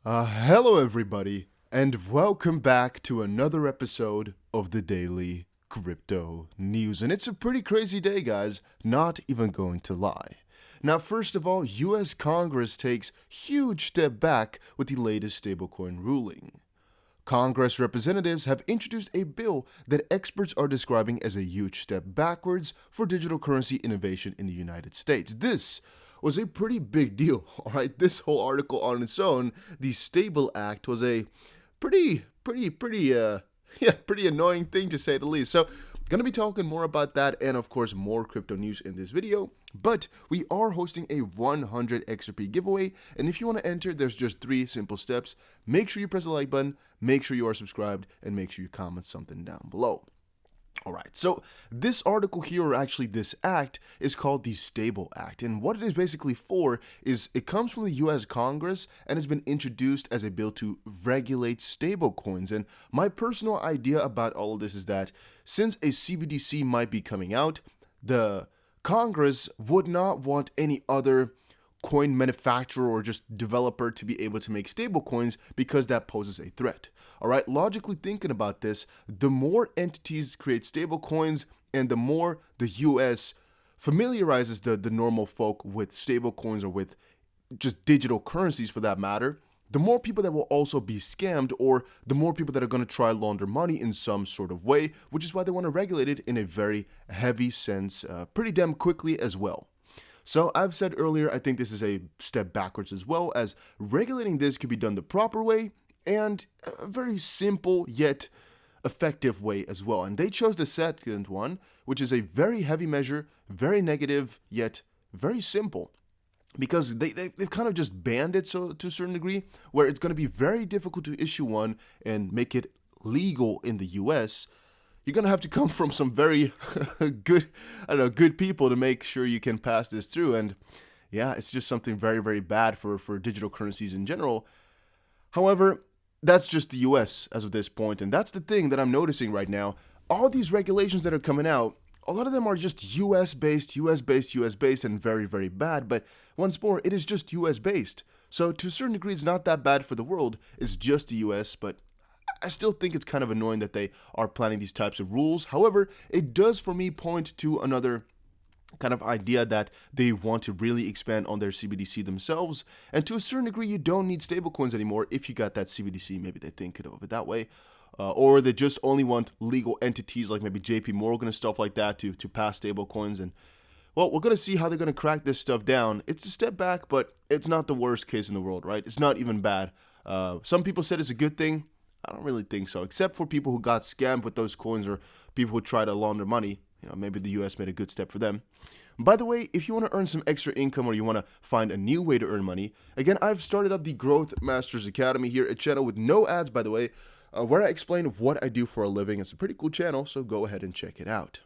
Hello, everybody, and welcome back to another episode of the Daily Crypto News. And it's a pretty crazy day, guys, not even going to lie. Now, first of all, US Congress takes huge step back with the latest stablecoin ruling. Congress representatives have introduced a bill that experts are describing as a huge step backwards for digital currency innovation in the United States. This was a pretty big deal, all right? This whole article on its own, the Stable Act, was a pretty annoying thing to say the least. So, gonna be talking more about that and, of course, more crypto news in this video. But we are hosting a 100 XRP giveaway, and if you want to enter, there's just 3 simple steps. Make sure you press the like button, make sure you are subscribed, and make sure you comment something down below. Alright, so this article here, or actually this act, is called the Stable Act, and what it is basically for is it comes from the US Congress and has been introduced as a bill to regulate stablecoins. And my personal idea about all of this is that since a CBDC might be coming out, the Congress would not want any other coin manufacturer or just developer to be able to make stablecoins because that poses a threat. All right, logically thinking about this, the more entities create stablecoins and the more the US familiarizes the normal folk with stablecoins or with just digital currencies for that matter, the more people that will also be scammed, or the more people that are going to try launder money in some sort of way, which is why they want to regulate it in a very heavy sense pretty damn quickly as well. So I've said earlier, I think this is a step backwards, as well as regulating this could be done the proper way and a very simple yet effective way as well. And they chose the second one, which is a very heavy measure, very negative, yet very simple. Because they've kind of just banned it so to a certain degree, where it's going to be very difficult to issue one and make it legal in the US. You're going to have to come from some very good people to make sure you can pass this through. And yeah, it's just something very, very bad for digital currencies in general. However, that's just the US as of this point. And that's the thing that I'm noticing right now. All these regulations that are coming out, a lot of them are just US-based, and very, very bad. But once more, it is just US-based. So to a certain degree, it's not that bad for the world. It's just the US, but I still think it's kind of annoying that they are planning these types of rules. However, it does for me point to another kind of idea that they want to really expand on their CBDC themselves. And to a certain degree, you don't need stablecoins anymore if you got that CBDC. Maybe they think of it that way. Or they just only want legal entities like maybe JP Morgan and stuff like that to pass stablecoins. And well, we're going to see how they're going to crack this stuff down. It's a step back, but it's not the worst case in the world, right? It's not even bad. Some people said it's a good thing. I don't really think so, except for people who got scammed with those coins or people who try to launder money. Maybe the US made a good step for them. By the way, if you want to earn some extra income or you want to find a new way to earn money, again, I've started up the Growth Masters Academy here, a channel with no ads, by the way, where I explain what I do for a living. It's a pretty cool channel, so go ahead and check it out.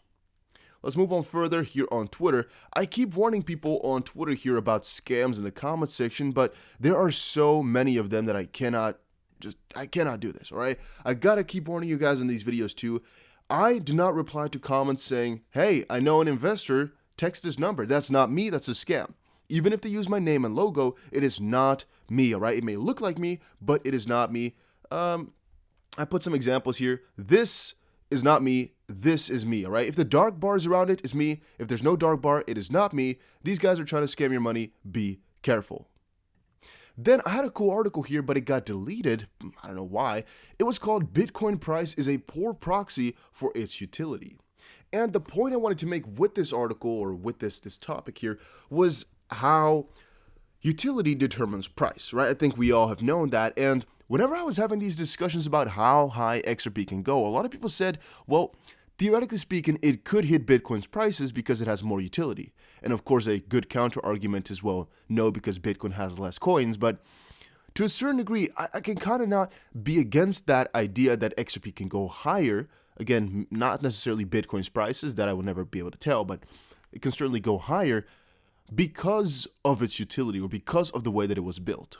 Let's move on further here on Twitter. I keep warning people on Twitter here about scams in the comment section, but there are so many of them that I cannot do this, all right? I gotta keep warning you guys in these videos too. I do not reply to comments saying, hey, I know an investor, text this number. That's not me, that's a scam. Even if they use my name and logo, it is not me, all right? It may look like me, but it is not me. I put some examples here. This is not me, this is me, all right? If the dark bars around it is me, if there's no dark bar, it is not me. These guys are trying to scam your money, be careful. Then I had a cool article here, but it got deleted. I don't know why. It was called Bitcoin Price is a Poor Proxy for Its Utility. And the point I wanted to make with this article, or with this topic here, was how utility determines price, right? I think we all have known that. And whenever I was having these discussions about how high XRP can go, a lot of people said, well, theoretically speaking, it could hit Bitcoin's prices because it has more utility. And of course, a good counter argument is, well, no, because Bitcoin has less coins. But to a certain degree, I can kind of not be against that idea that XRP can go higher. Again, not necessarily Bitcoin's prices, that I will never be able to tell, but it can certainly go higher because of its utility or because of the way that it was built.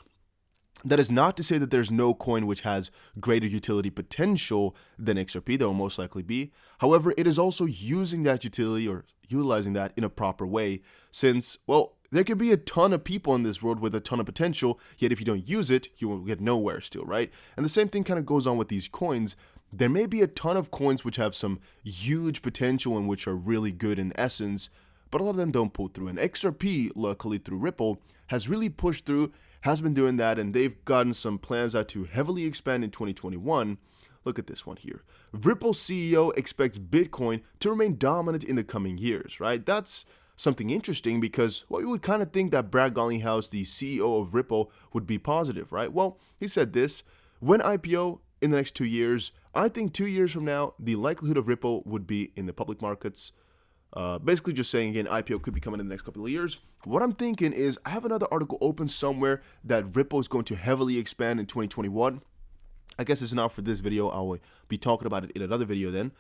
That is not to say that there's no coin which has greater utility potential than XRP. There will most likely be. However, it is also using that utility or utilizing that in a proper way, since, well, there could be a ton of people in this world with a ton of potential, yet if you don't use it, you will get nowhere still, right? And the same thing kind of goes on with these coins. There may be a ton of coins which have some huge potential and which are really good in essence, but a lot of them don't pull through. And XRP, luckily through Ripple, has really pushed through, has been doing that, and they've gotten some plans out to heavily expand in 2021. Look at this one here. Ripple CEO expects Bitcoin to remain dominant in the coming years, right? That's something interesting because, well, you would kind of think that Brad Garlinghouse, the CEO of Ripple, would be positive, right? Well, he said this: when IPO in the next 2 years, I think 2 years from now, the likelihood of Ripple would be in the public markets. Basically just saying, again, IPO could be coming in the next couple of years. What I'm thinking is I have another article open somewhere that Ripple is going to heavily expand in 2021. I guess it's not for this video. I will be talking about it in another video then.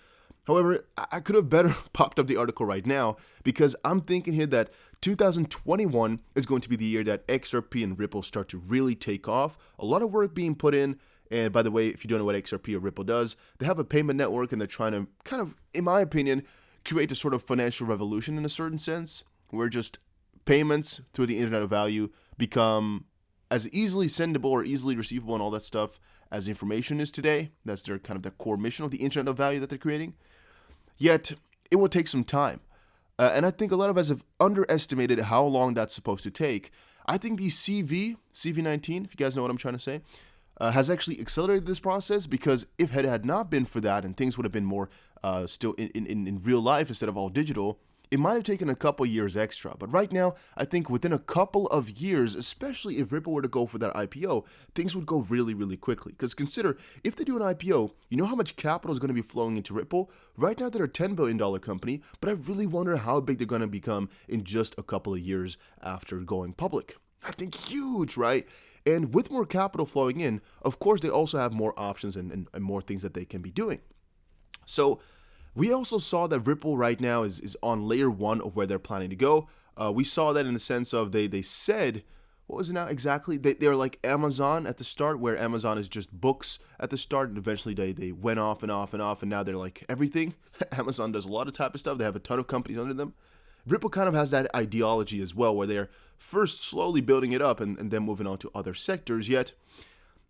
However, I could have better popped up the article right now because I'm thinking here that 2021 is going to be the year that XRP and Ripple start to really take off. A lot of work being put in. And by the way, if you don't know what XRP or Ripple does, they have a payment network and they're trying to kind of, in my opinion, create a sort of financial revolution in a certain sense, where just payments through the Internet of Value become as easily sendable or easily receivable and all that stuff as information is today. That's their kind of their core mission of the Internet of Value that they're creating. Yet, it will take some time. And I think a lot of us have underestimated how long that's supposed to take. I think the CV19, if you guys know what I'm trying to say, has actually accelerated this process, because if it had not been for that and things would have been more still in real life instead of all digital, it might have taken a couple years extra. But right now, I think within a couple of years, especially if Ripple were to go for that IPO, things would go really, really quickly. Because consider, if they do an IPO, you know how much capital is going to be flowing into Ripple? Right now, they're a $10 billion company, but I really wonder how big they're going to become in just a couple of years after going public. I think huge, right? And with more capital flowing in, of course, they also have more options and more things that they can be doing. So we also saw that Ripple right now is on layer 1 of where they're planning to go. We saw that in the sense of they said, what was it now exactly? They're like Amazon at the start, where Amazon is just books at the start, and eventually they went off and off and off, and now they're like everything. Amazon does a lot of type of stuff. They have a ton of companies under them. Ripple kind of has that ideology as well, where they're first slowly building it up and then moving on to other sectors. Yet,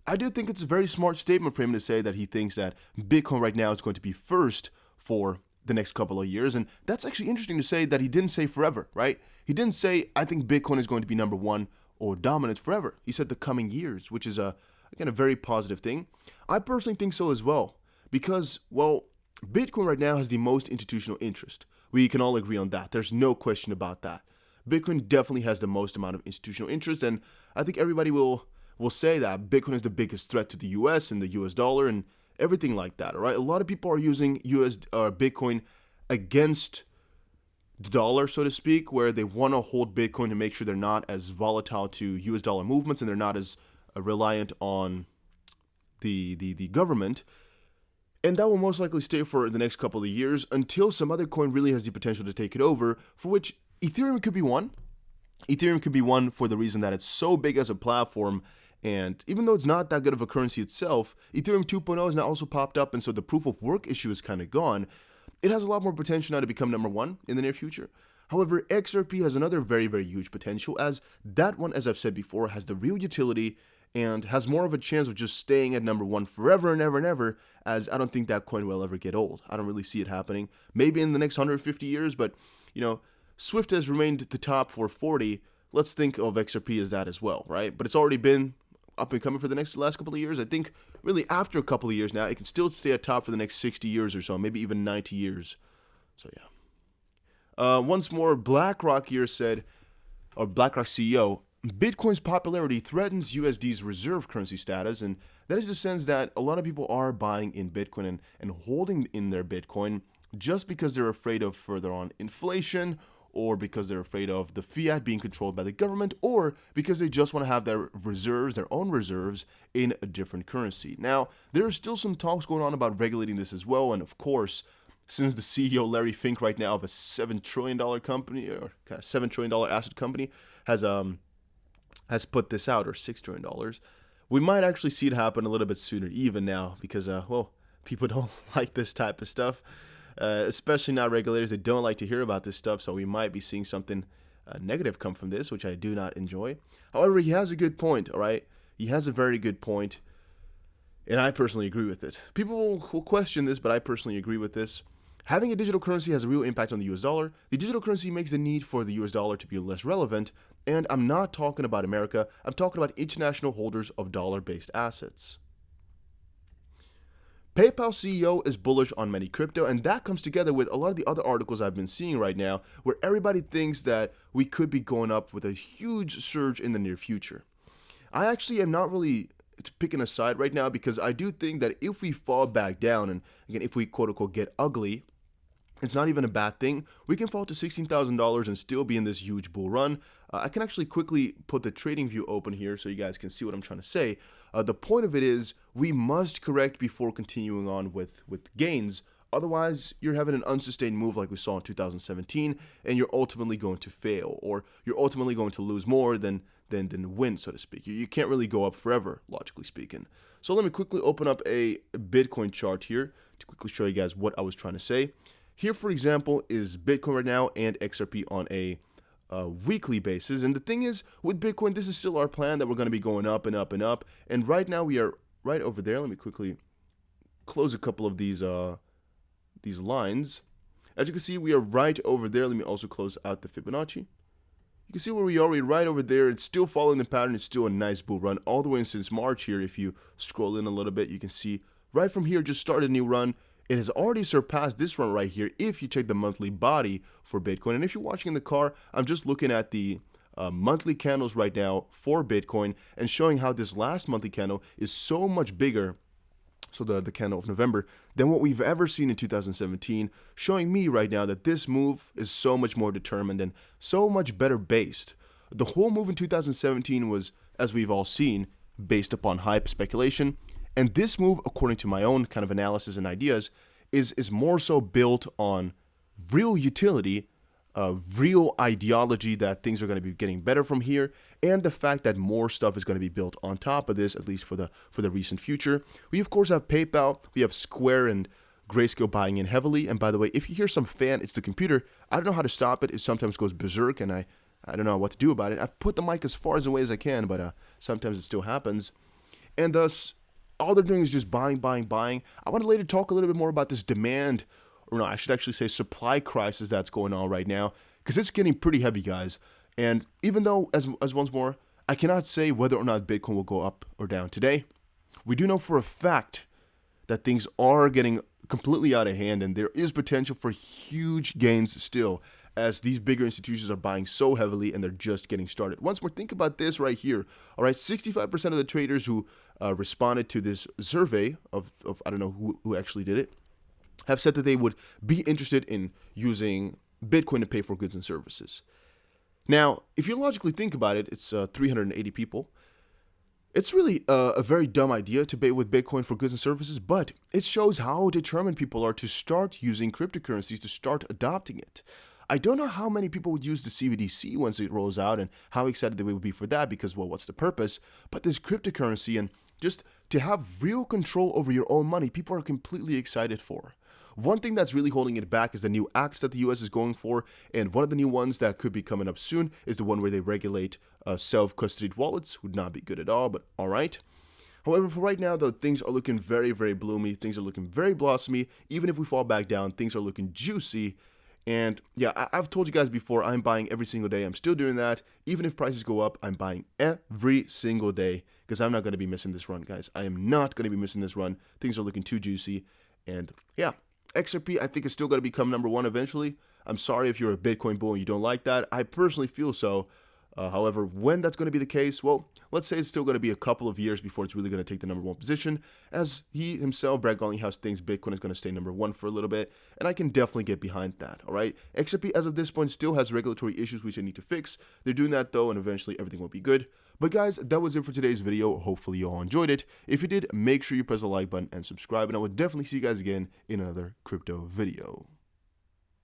I do think it's a very smart statement for him to say that he thinks that Bitcoin right now is going to be first for the next couple of years. And that's actually interesting to say that he didn't say forever, right? He didn't say, I think Bitcoin is going to be number one or dominant forever. He said the coming years, which is, again, a very positive thing. I personally think so as well, because, well, Bitcoin right now has the most institutional interest. We can all agree on that. There's no question about that. Bitcoin definitely has the most amount of institutional interest, and I think everybody will say that Bitcoin is the biggest threat to the US and the US dollar and everything like that, all right? A lot of people are using Bitcoin against the dollar, so to speak, where they want to hold Bitcoin to make sure they're not as volatile to US dollar movements and they're not as reliant on the government. And that will most likely stay for the next couple of years until some other coin really has the potential to take it over, for which Ethereum could be one. Ethereum could be one for the reason that it's so big as a platform, and even though it's not that good of a currency itself, Ethereum 2.0 has now also popped up, and so the proof of work issue is kind of gone. It has a lot more potential now to become number one in the near future. However, XRP has another very, very huge potential, as that one, as I've said before, has the real utility and has more of a chance of just staying at number one forever and ever and ever, as I don't think that coin will ever get old. I don't really see it happening. Maybe in the next 150 years, but, you know, Swift has remained at the top for 40. Let's think of XRP as that as well, right? But it's already been up and coming for the last couple of years. I think really after a couple of years now, it can still stay at top for the next 60 years or so, maybe even 90 years. So, yeah. Once more, Blackrock here said, or Blackrock CEO, Bitcoin's popularity threatens USD's reserve currency status, and that is the sense that a lot of people are buying in Bitcoin and holding in their Bitcoin just because they're afraid of further on inflation, or because they're afraid of the fiat being controlled by the government, or because they just want to have their reserves, their own reserves, in a different currency. Now, there are still some talks going on about regulating this as well, and of course, since the CEO Larry Fink right now of a $7 trillion company, or kind of $7 trillion asset company, has put this out, or $6 trillion, we might actually see it happen a little bit sooner even now, because, well, people don't like this type of stuff, especially not regulators. They don't like to hear about this stuff, so we might be seeing something negative come from this, which I do not enjoy. However, he has a good point, all right? He has a very good point, and I personally agree with it. People will question this, but I personally agree with this. Having a digital currency has a real impact on the US dollar. The digital currency makes the need for the US dollar to be less relevant, and I'm not talking about America, I'm talking about international holders of dollar-based assets. PayPal CEO is bullish on many crypto, and that comes together with a lot of the other articles I've been seeing right now, where everybody thinks that we could be going up with a huge surge in the near future. I actually am not really picking a side right now, because I do think that if we fall back down, and again, if we quote-unquote get ugly, it's not even a bad thing. We can fall to $16,000 and still be in this huge bull run. I can actually quickly put the trading view open here so you guys can see what I'm trying to say. The point of it is we must correct before continuing on with gains. Otherwise, you're having an unsustained move like we saw in 2017, and you're ultimately going to fail, or you're ultimately going to lose more than win, so to speak. You can't really go up forever, logically speaking. So let me quickly open up a Bitcoin chart here to quickly show you guys what I was trying to say. Here, for example, is Bitcoin right now and XRP on a weekly basis. And the thing is, with Bitcoin, this is still our plan that we're going to be going up and up and up. And right now we are right over there. Let me quickly close a couple of these lines. As you can see, we are right over there. Let me also close out the Fibonacci. You can see where we are. We're right over there. It's still following the pattern. It's still a nice bull run all the way since March here. If you scroll in a little bit, you can see right from here, just started a new run. It has already surpassed this run right here if you check the monthly body for Bitcoin. And if you're watching in the car, I'm just looking at the monthly candles right now for Bitcoin and showing how this last monthly candle is so much bigger, so the candle of November, than what we've ever seen in 2017, showing me right now that this move is so much more determined and so much better based. The whole move in 2017 was, as we've all seen, based upon hype speculation. And this move, according to my own kind of analysis and ideas, is more so built on real utility, real ideology that things are going to be getting better from here, and the fact that more stuff is going to be built on top of this, at least for the recent future. We of course have PayPal, we have Square and Grayscale buying in heavily. And by the way, if you hear some fan, it's the computer. I don't know how to stop it. It sometimes goes berserk, and I don't know what to do about it. I've put the mic as far away as I can, but sometimes it still happens. And thus, all they're doing is just buying. I want to later talk a little bit more about this demand, or no, I should actually say supply crisis that's going on right now, because it's getting pretty heavy, guys. And even though, as once more, I cannot say whether or not Bitcoin will go up or down today, we do know for a fact that things are getting completely out of hand, and there is potential for huge gains still, as these bigger institutions are buying so heavily and they're just getting started. Once more, think about this right here. All right, 65% of the traders who responded to this survey of I don't know who actually did it, have said that they would be interested in using Bitcoin to pay for goods and services. Now, if you logically think about it, it's 380 people. It's really a very dumb idea to pay with Bitcoin for goods and services, but it shows how determined people are to start using cryptocurrencies, to start adopting it. I don't know how many people would use the CBDC once it rolls out and how excited they would be for that, because, well, what's the purpose? But this cryptocurrency and just to have real control over your own money, people are completely excited for. One thing that's really holding it back is the new acts that the US is going for, and one of the new ones that could be coming up soon is the one where they regulate self-custodied wallets. Would not be good at all, but all right. However, for right now, though, things are looking very, very bloomy. Things are looking very blossomy. Even if we fall back down, things are looking juicy. And yeah, I've told you guys before, I'm buying every single day. I'm still doing that. Even if prices go up, I'm buying every single day, because I'm not going to be missing this run, guys. I am not going to be missing this run. Things are looking too juicy. And yeah, XRP, I think, is still going to become number one eventually. I'm sorry if you're a Bitcoin bull and you don't like that. I personally feel so. However, when that's going to be the case, well, let's say it's still going to be a couple of years before it's really going to take the number one position, as he himself, Brad Garlinghouse, thinks Bitcoin is going to stay number one for a little bit, and I can definitely get behind that, all right? XRP, as of this point, still has regulatory issues which they need to fix. They're doing that, though, and eventually everything will be good. But guys, that was it for today's video. Hopefully you all enjoyed it. If you did, make sure you press the like button and subscribe, and I will definitely see you guys again in another crypto video.